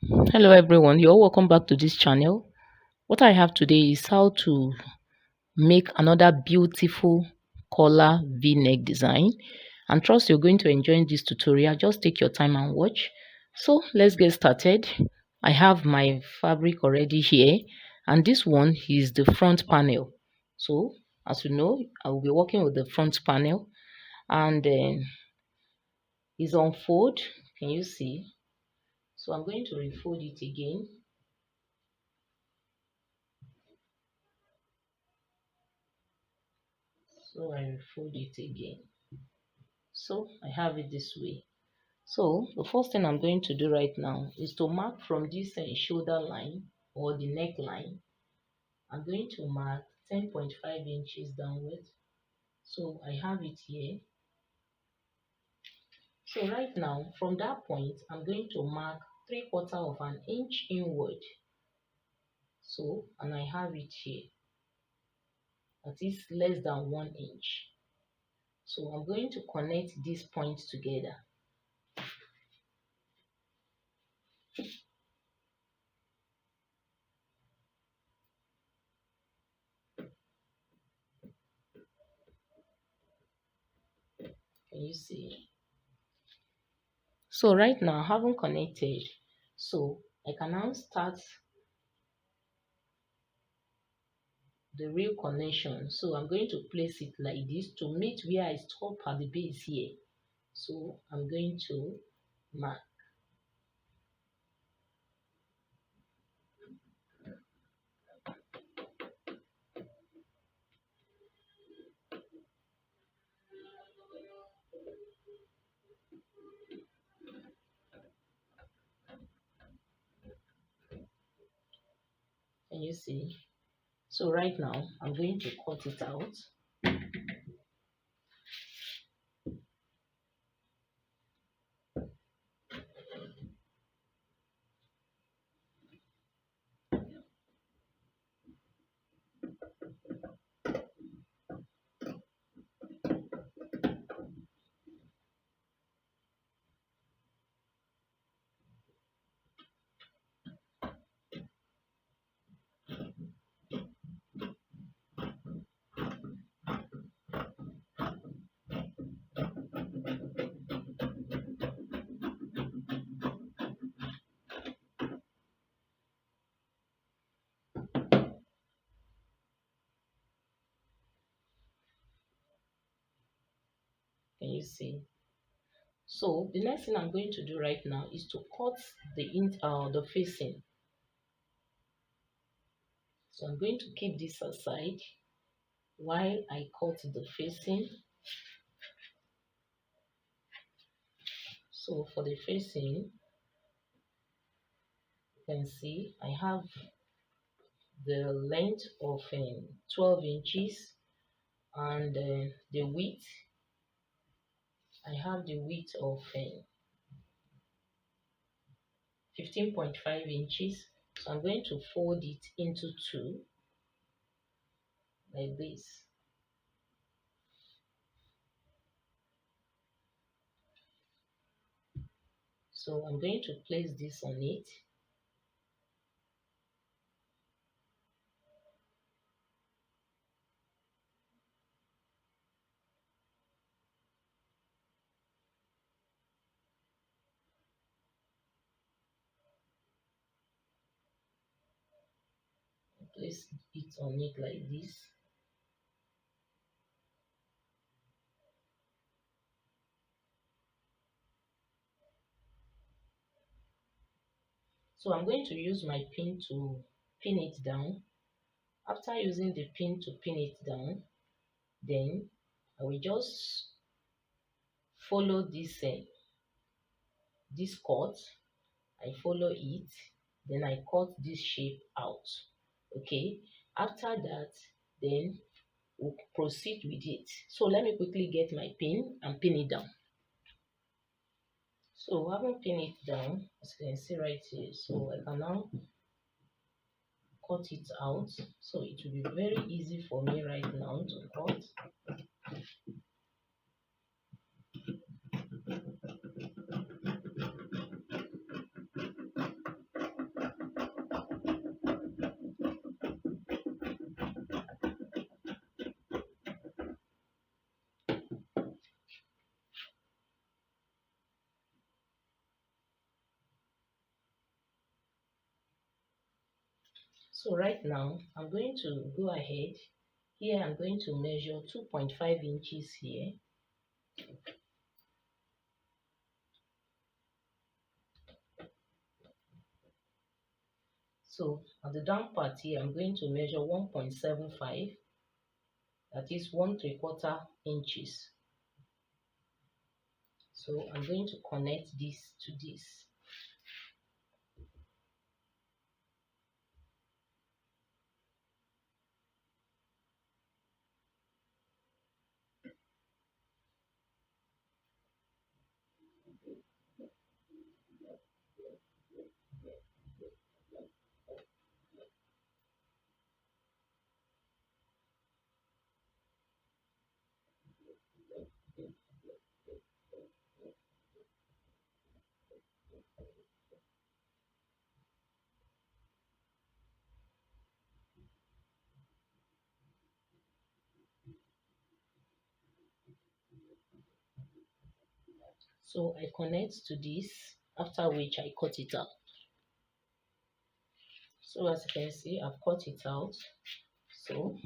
Hello everyone, you're welcome back to this channel. What I have today is how to make another beautiful collar v-neck design, and trust you're going to enjoy this tutorial. Just take your time and watch. So let's get started. I have my fabric already here, and this one is the front panel. So as you know, I will be working with the front panel, and it's on fold. Can you see? So I'm going to refold it again. So I fold it again. So I have it this way. So the first thing I'm going to do right now is to mark from this shoulder line or the neckline. I'm going to mark 10.5 inches downward. So I have it here. So right now from that point I'm going to mark 3/4 of an inch inward. So and I have it here. That is less than 1 inch. So I'm going to connect these points together. Can you see? So right now I haven't connected. So I can now start the real connection. So I'm going to place it like this to meet where I stop at the base here. So I'm going to mark. Can you see? So right now I'm going to cut it out. Can you see? So the next thing I'm going to do right now is to cut the facing. So I'm going to keep this aside while I cut the facing. So for the facing, you can see I have the length of 12 inches, and the width, I have the width of 15.5 inches. So I'm going to fold it into two like this. So I'm going to place this on it. Place it on it like this. So I'm going to use my pin to pin it down. After using the pin to pin it down, then I will just follow this cut. I follow it, then I cut this shape out. Okay, after that, then we'll proceed with it. So let me quickly get my pin and pin it down. So having pin it down, as you can see right here, so I can now cut it out. So it will be very easy for me right now to cut. So right now I'm going to go ahead. Here I'm going to measure 2.5 inches here. So at the down part here, I'm going to measure 1.75, that is 1 3/4 inches. So I'm going to connect this to this. So I connect to this, after which I cut it out. So as you can see, I've cut it out. So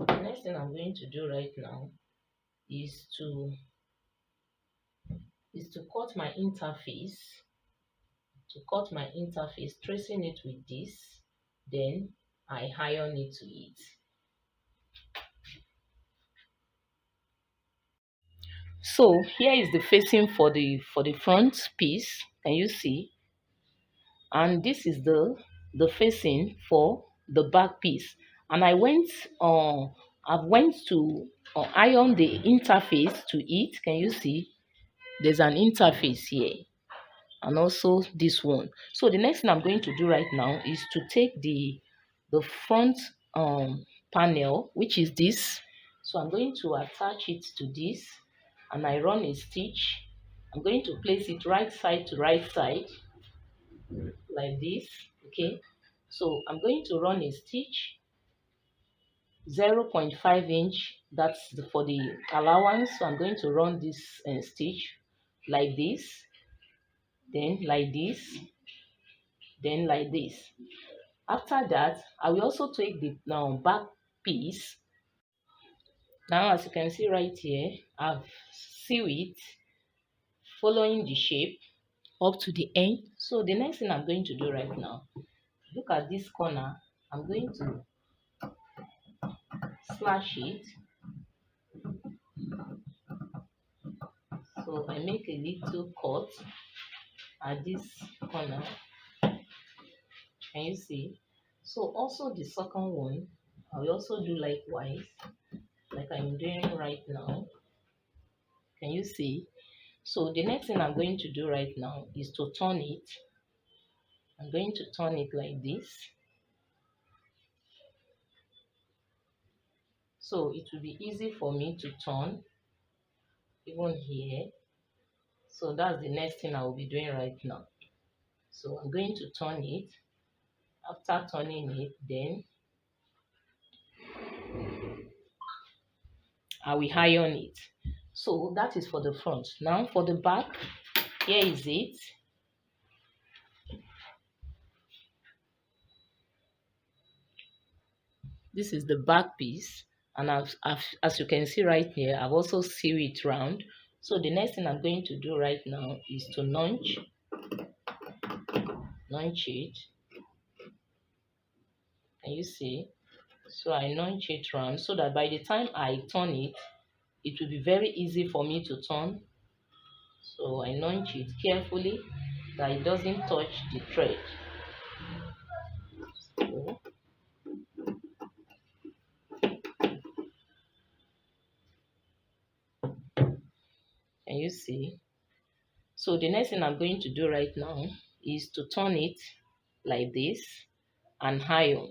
the next thing I'm going to do right now is to cut my interface. To cut my interface, tracing it with this, then I iron it to it. So here is the facing for the front piece. Can you see? And this is the facing for the back piece. And I went to iron the interface to it. Can you see? There's an interface here, and also this one. So the next thing I'm going to do right now is to take the front panel, which is this. So I'm going to attach it to this, and I run a stitch. I'm going to place it right side to right side like this. Okay, so I'm going to run a stitch 0.5 inch. That's for the allowance. So I'm going to run this stitch like this, then like this, then like this. After that, I will also take the back piece. Now, as you can see right here, I've sewn it following the shape up to the end. So the next thing I'm going to do right now, look at this corner. I'm going to slash it. So I make a little cut at this corner. Can you see? So also the second one, I will also do likewise, like I'm doing right now. Can you see? So the next thing I'm going to do right now is to turn it. I'm going to turn it like this. So it will be easy for me to turn even here. So that's the next thing I will be doing right now. So I'm going to turn it. After turning it, then I will iron it. So that is for the front. Now for the back, here is it. This is the back piece, and as you can see right here, I've also sewn it round. So the next thing I'm going to do right now is to notch it. Can you see? So I notch it round so that by the time I turn it, it will be very easy for me to turn. So I notch it carefully that it doesn't touch the thread. So, can you see? So the next thing I'm going to do right now is to turn it like this and iron.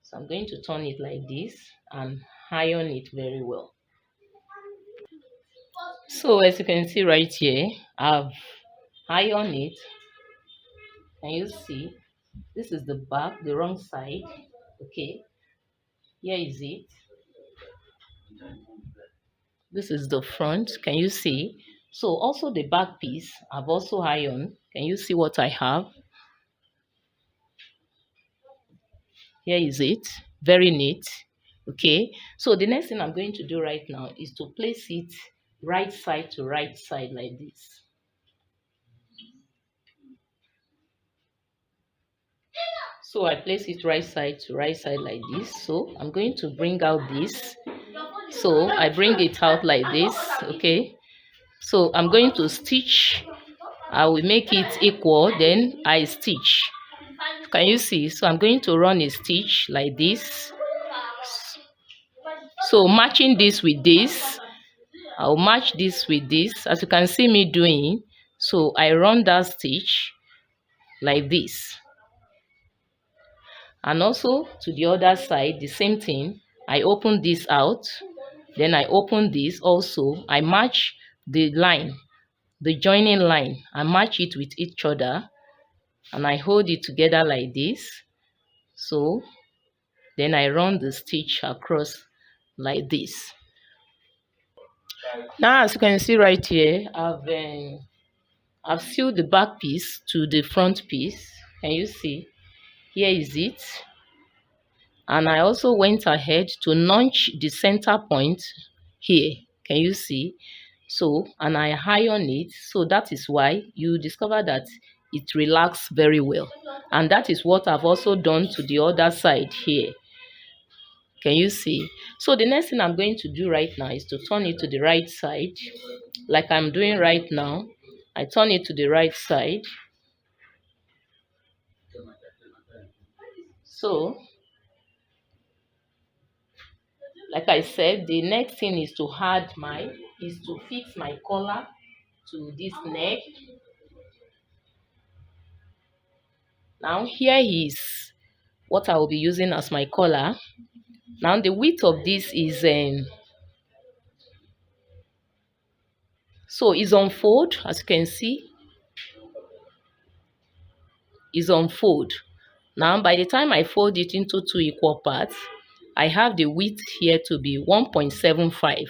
So I'm going to turn it like this and iron it very well. So as you can see right here, I've ironed it. Can you see? This is the back, the wrong side. Okay, here is it. This is the front. Can you see? So also the back piece, I've also ironed. Can you see what I have? Here is it. Very neat. Okay. So the next thing I'm going to do right now is to place it right side to right side like this. So I place it right side to right side like this. So I'm going to bring out this. So I bring it out like this. Okay. So I'm going to stitch. I will make it equal, then I stitch. Can you see? So I'm going to run a stitch like this. So matching this with this, I'll match this with this, as you can see me doing. So I run that stitch like this, and also to the other side the same thing. I open this out, then I open this also. I match the line, the joining line, I match it with each other, and I hold it together like this. So then I run the stitch across like this. Now as you can see right here, I've sealed the back piece to the front piece. Can you see? Here is it. And I also went ahead to notch the center point here. Can you see? So, and I iron it. So that is why you discover that it relaxes very well. And that is what I've also done to the other side here. Can you see? So the next thing I'm going to do right now is to turn it to the right side, like I'm doing right now. I turn it to the right side. So, like I said, the next thing is to fix my collar to this neck. Now here is what I will be using as my collar. Now the width of this is so it's on fold, as you can see, is on fold. Now by the time I fold it into two equal parts, I have the width here to be 1.75.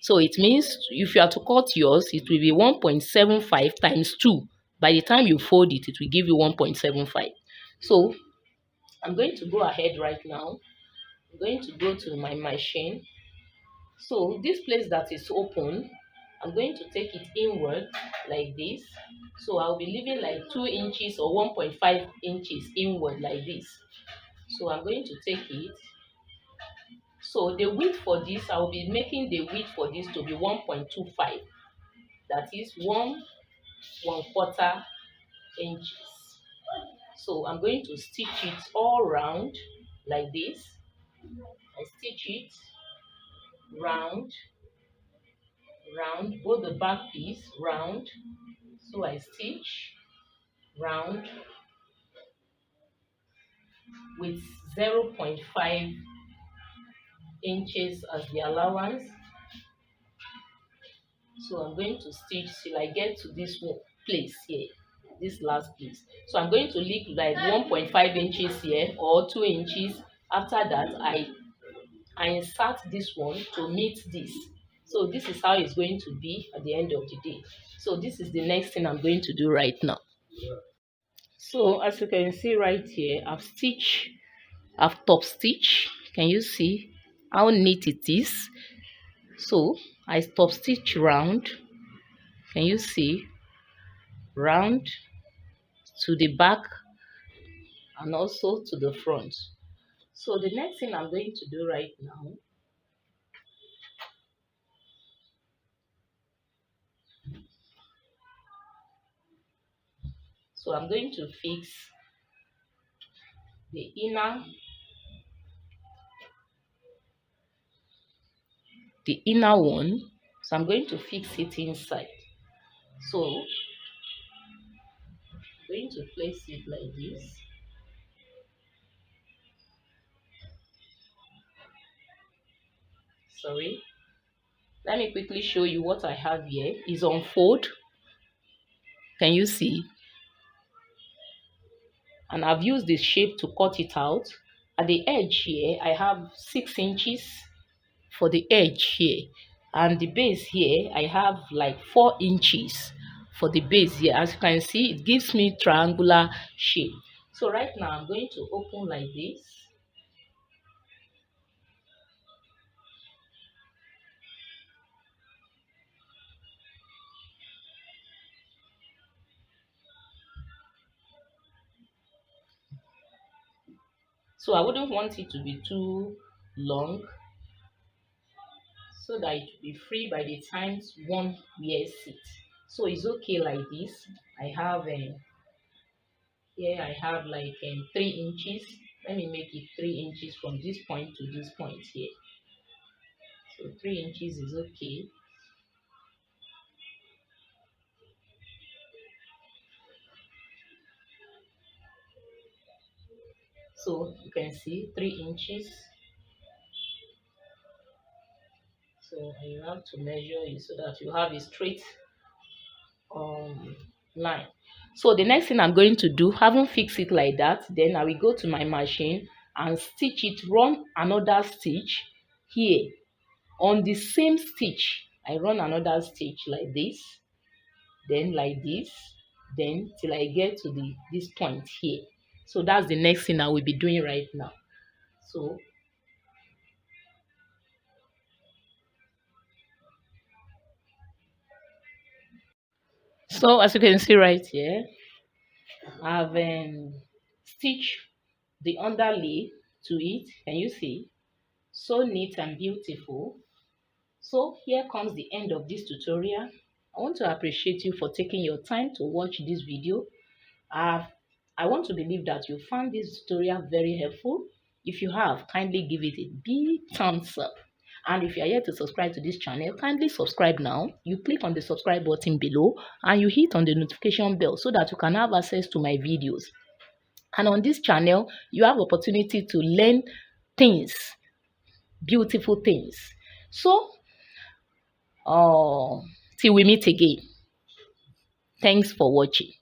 So it means if you are to cut yours, it will be 1.75 times 2. By the time you fold it, it will give you 1.75. So I'm going to go ahead right now. I'm going to go to my machine. So this place that is open, I'm going to take it inward like this. So I'll be leaving like 2 inches or 1.5 inches inward like this. So I'm going to take it. So the width for this, I'll be making the width for this to be 1.25. That is 1/4 inches. So I'm going to stitch it all round like this. I stitch it round, round, both the back piece round. So I stitch round with 0.5 inches as the allowance. So I'm going to stitch till I get to this place here, this last place. So I'm going to leave like 1.5 inches here or 2 inches. After that, I insert this one to meet this. So this is how it's going to be at the end of the day. So this is the next thing I'm going to do right now. So as you can see right here, I've top stitch. Can you see how neat it is? So I top stitch round. Can you see? Round to the back and also to the front. So the next thing I'm going to do right now, so I'm going to fix the inner one. So I'm going to fix it inside. So I'm going to place it like this. Sorry, let me quickly show you what I have here. Is on fold. Can you see? And I've used this shape to cut it out. At the edge here, I have 6 inches for the edge here. And the base here, I have like 4 inches for the base here. As you can see, it gives me triangular shape. So right now I'm going to open like this. So I wouldn't want it to be too long, so that it will be free by the time one wears it. So it's okay like this. I have here I have like 3 inches. Let me make it 3 inches from this point to this point here. So 3 inches is okay. So you can see 3 inches. So you have to measure it so that you have a straight um line. So the next thing I'm going to do, having fixed it like that, then I will go to my machine and stitch it, run another stitch here on the same stitch. I run another stitch like this, then like this, then till I get to this point here. So that's the next thing I will be doing right now. So as you can see right here, I've stitched the underlay to it. Can you see? So neat and beautiful. So here comes the end of this tutorial. I want to appreciate you for taking your time to watch this video. I want to believe that you found this tutorial very helpful. If you have, kindly give it a big thumbs up. And if you are yet to subscribe to this channel, kindly subscribe now. You click on the subscribe button below and you hit on the notification bell so that you can have access to my videos. And on this channel, you have opportunity to learn things, beautiful things. So, till we meet again. Thanks for watching.